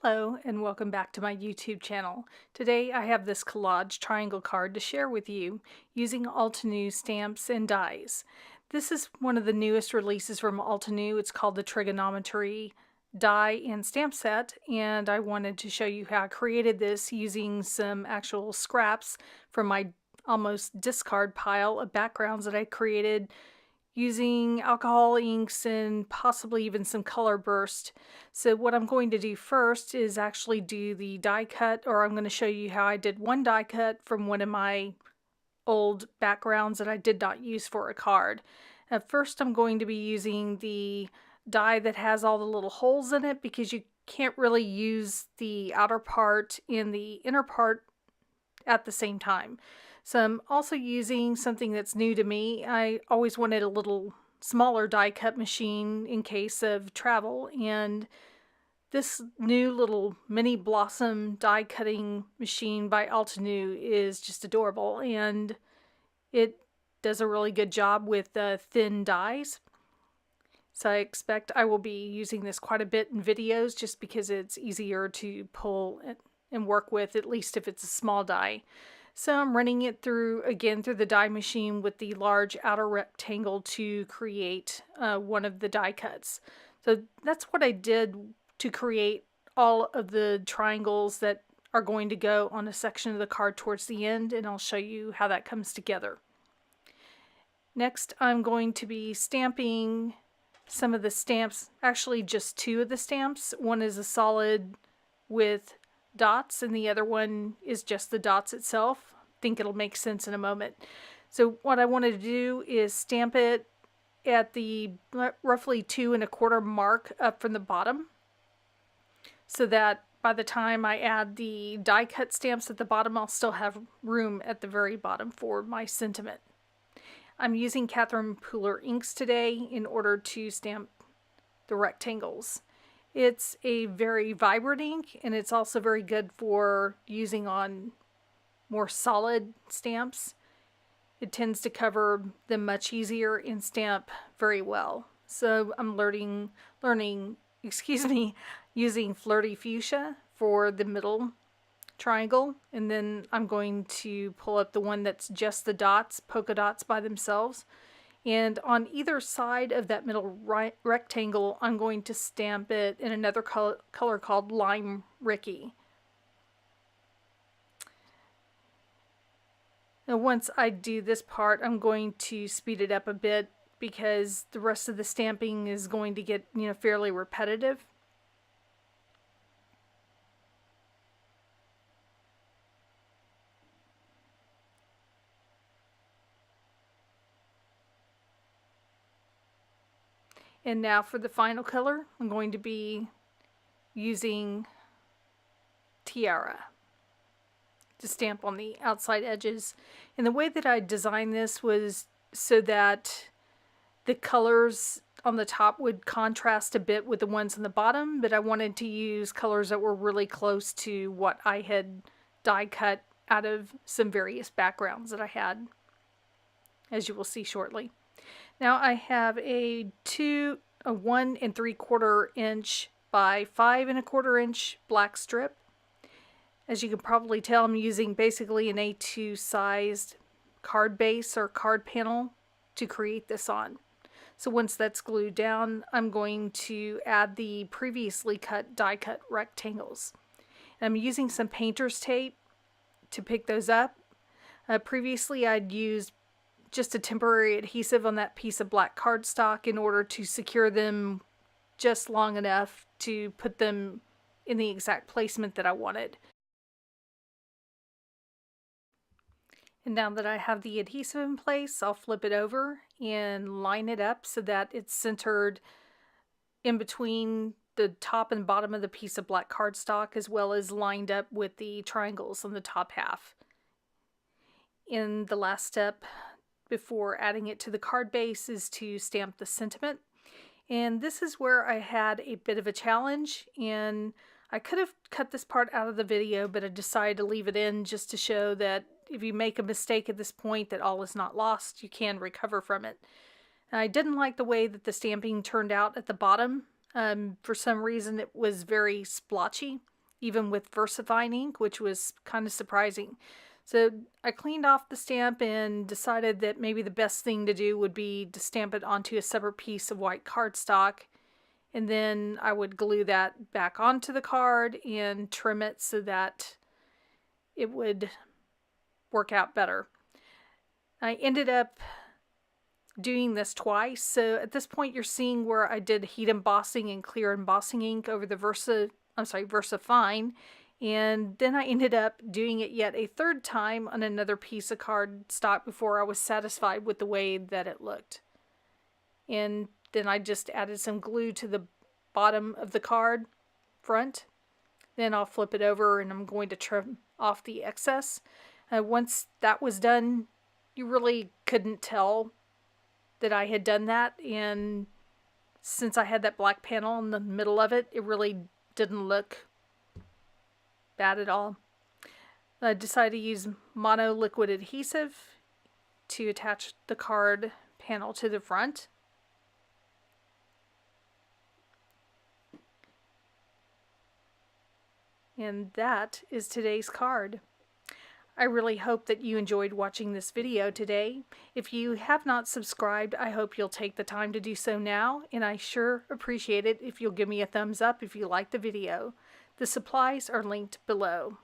Hello and welcome back to my YouTube channel. Today I have this collage triangle card to share with you using Altenew stamps and dies. This is one of the newest releases from Altenew. It's called the Trigonometry Die and Stamp Set, and I wanted to show you how I created this using some actual scraps from my almost discard pile of backgrounds that I created using alcohol inks and possibly even some color burst. So what I'm going to do first is actually do the die cut, or I'm going to show you how I did one die cut from one of my old backgrounds that I did not use for a card. At first I'm going to be using the die that has all the little holes in it because you can't really use the outer part and the inner part at the same time. So I'm also using something that's new to me. I always wanted a little smaller die cut machine in case of travel, and this new little mini blossom die cutting machine by Altenew is just adorable, and it does a really good job with thin dies. So I expect I will be using this quite a bit in videos just because it's easier to pull and work with, at least if it's a small die. So I'm running it through the die machine with the large outer rectangle to create one of the die cuts. So that's what I did to create all of the triangles that are going to go on a section of the card towards the end, and I'll show you how that comes together. Next, I'm going to be stamping some of the stamps, actually just two of the stamps. One is a solid with dots and the other one is just the dots itself. I think it'll make sense in a moment. So what I wanted to do is stamp it at the roughly 2 1/4 mark up from the bottom, so that by the time I add the die cut stamps at the bottom, I'll still have room at the very bottom for my sentiment. I'm using Catherine Pooler inks today in order to stamp the rectangles. It's a very vibrant ink, and it's also very good for using on more solid stamps. It tends to cover them much easier and stamp very well. So I'm learning, using Flirty Fuchsia for the middle triangle, and then I'm going to pull up the one that's just the dots, polka dots by themselves. And on either side of that middle rectangle, I'm going to stamp it in another color called Lime Rickey. Now once I do this part, I'm going to speed it up a bit because the rest of the stamping is going to get, fairly repetitive. And now for the final color, I'm going to be using Tiara to stamp on the outside edges. And the way that I designed this was so that the colors on the top would contrast a bit with the ones on the bottom, but I wanted to use colors that were really close to what I had die cut out of some various backgrounds that I had, as you will see shortly. Now I have a 1 3/4 inch by 5 1/4 inch black strip. As you can probably tell, I'm using basically an A2 sized card base or card panel to create this on. So once that's glued down, I'm going to add the previously die cut rectangles. I'm using some painter's tape to pick those up. Previously I'd used just a temporary adhesive on that piece of black cardstock in order to secure them just long enough to put them in the exact placement that I wanted. And now that I have the adhesive in place, I'll flip it over and line it up so that it's centered in between the top and bottom of the piece of black cardstock, as well as lined up with the triangles on the top half. In the last step, before adding it to the card base, is to stamp the sentiment. And this is where I had a bit of a challenge, and I could have cut this part out of the video, but I decided to leave it in just to show that if you make a mistake at this point, that all is not lost. You can recover from it. And I didn't like the way that the stamping turned out at the bottom. For some reason it was very splotchy. even with VersaFine ink, which was kind of surprising. So I cleaned off the stamp and decided that maybe the best thing to do would be to stamp it onto a separate piece of white cardstock, and then I would glue that back onto the card and trim it so that it would work out better. I ended up doing this twice, so at this point you're seeing where I did heat embossing and clear embossing ink over the VersaFine, and then I ended up doing it yet a third time on another piece of cardstock before I was satisfied with the way that it looked. And then I just added some glue to the bottom of the card front. Then I'll flip it over and I'm going to trim off the excess. Once that was done, you really couldn't tell that I had done that, and since I had that black panel in the middle of it, it really didn't look bad at all. I decided to use mono liquid adhesive to attach the card panel to the front. And that is today's card. I really hope that you enjoyed watching this video today. If you have not subscribed, I hope you'll take the time to do so now, and I sure appreciate it if you'll give me a thumbs up if you like the video. The supplies are linked below.